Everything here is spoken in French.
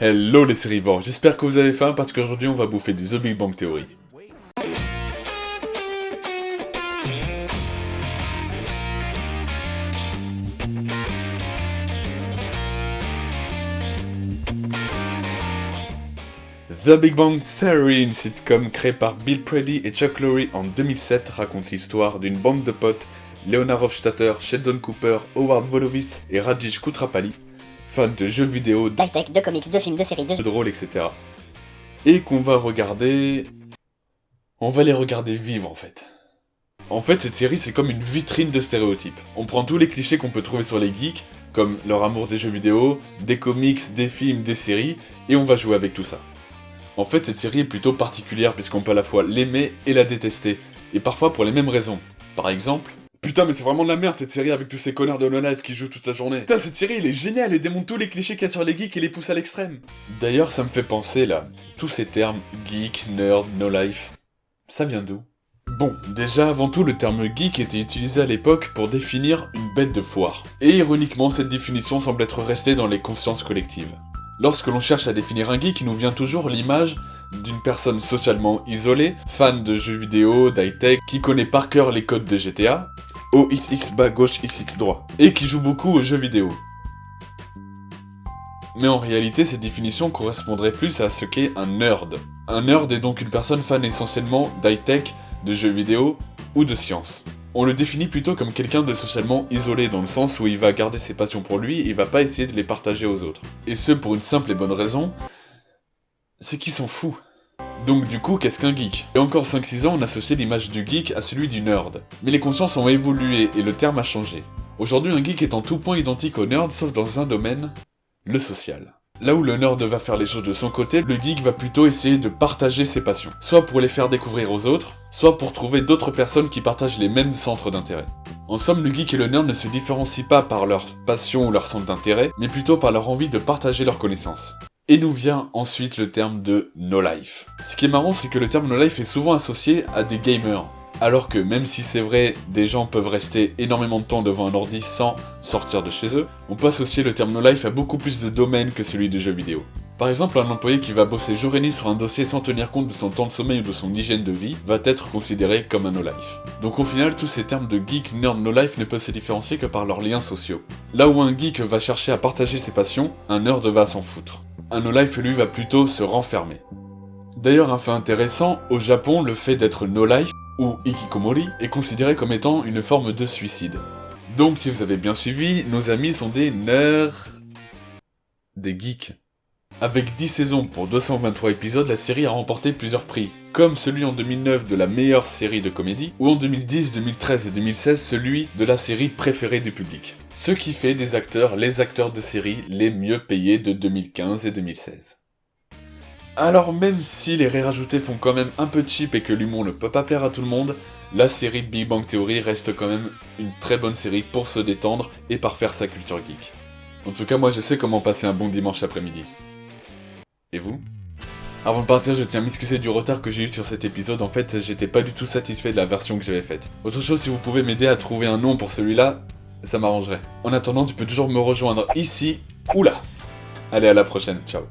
Hello les sérivores, j'espère que vous avez faim parce qu'aujourd'hui on va bouffer du The Big Bang Theory. The Big Bang Theory, une sitcom créée par Bill Prady et Chuck Lorre en 2007, raconte l'histoire d'une bande de potes, Leonard Hofstadter, Sheldon Cooper, Howard Wolowitz et Rajesh Kutrapali, fans de jeux vidéo, d'high-tech, de comics, de films, de séries, de jeux de rôle, etc. Et qu'on va regarder... On va les regarder vivre en fait. En fait, cette série c'est comme une vitrine de stéréotypes. On prend tous les clichés qu'on peut trouver sur les geeks, comme leur amour des jeux vidéo, des comics, des films, des séries, et on va jouer avec tout ça. En fait, cette série est plutôt particulière puisqu'on peut à la fois l'aimer et la détester, et parfois pour les mêmes raisons. Par exemple... Putain, mais c'est vraiment de la merde cette série avec tous ces connards de No Life qui jouent toute la journée. Putain, cette série elle est géniale, elle démonte tous les clichés qu'il y a sur les geeks et les pousse à l'extrême. D'ailleurs, ça me fait penser là, tous ces termes, geek, nerd, No Life, ça vient d'où? Bon, déjà avant tout, le terme geek était utilisé à l'époque pour définir une bête de foire. Et ironiquement, cette définition semble être restée dans les consciences collectives. Lorsque l'on cherche à définir un geek, il nous vient toujours l'image d'une personne socialement isolée, fan de jeux vidéo, d'high-tech, qui connaît par cœur les codes de GTA, OXX bas gauche XX droit, et qui joue beaucoup aux jeux vidéo. Mais en réalité, cette définition correspondrait plus à ce qu'est un nerd. Un nerd est donc une personne fan essentiellement d'high-tech, de jeux vidéo ou de science. On le définit plutôt comme quelqu'un de socialement isolé dans le sens où il va garder ses passions pour lui et il va pas essayer de les partager aux autres. Et ce pour une simple et bonne raison, c'est qu'il s'en fout. Donc du coup, qu'est-ce qu'un geek? Et encore 5-6 ans, on associait l'image du geek à celui du nerd. Mais les consciences ont évolué et le terme a changé. Aujourd'hui, un geek est en tout point identique au nerd sauf dans un domaine, le social. Là où le nerd va faire les choses de son côté, le geek va plutôt essayer de partager ses passions. Soit pour les faire découvrir aux autres, soit pour trouver d'autres personnes qui partagent les mêmes centres d'intérêt. En somme, le geek et le nerd ne se différencient pas par leur passion ou leur centre d'intérêt, mais plutôt par leur envie de partager leurs connaissances. Et nous vient ensuite le terme de No Life. Ce qui est marrant, c'est que le terme No Life est souvent associé à des gamers. Alors que même si c'est vrai, des gens peuvent rester énormément de temps devant un ordi sans sortir de chez eux, on peut associer le terme No Life à beaucoup plus de domaines que celui de jeux vidéo. Par exemple, un employé qui va bosser jour et nuit sur un dossier sans tenir compte de son temps de sommeil ou de son hygiène de vie va être considéré comme un No Life. Donc au final, tous ces termes de geek, nerd, No Life ne peuvent se différencier que par leurs liens sociaux. Là où un geek va chercher à partager ses passions, un nerd va s'en foutre. Un No Life, lui, va plutôt se renfermer. D'ailleurs, un fait intéressant, au Japon, le fait d'être No Life, ou Hikikomori, est considéré comme étant une forme de suicide. Donc si vous avez bien suivi, nos amis sont des nerds... des geeks. Avec 10 saisons pour 223 épisodes, la série a remporté plusieurs prix, comme celui en 2009 de la meilleure série de comédie, ou en 2010, 2013 et 2016 celui de la série préférée du public. Ce qui fait des acteurs les acteurs de série les mieux payés de 2015 et 2016. Alors même si les rajoutés font quand même un peu cheap et que l'humour ne peut pas plaire à tout le monde, la série Big Bang Theory reste quand même une très bonne série pour se détendre et parfaire sa culture geek. En tout cas, moi je sais comment passer un bon dimanche après-midi. Et vous? Avant de partir, je tiens à m'excuser du retard que j'ai eu sur cet épisode, en fait j'étais pas du tout satisfait de la version que j'avais faite. Autre chose, si vous pouvez m'aider à trouver un nom pour celui-là, ça m'arrangerait. En attendant, tu peux toujours me rejoindre ici ou là. Allez, à la prochaine, ciao.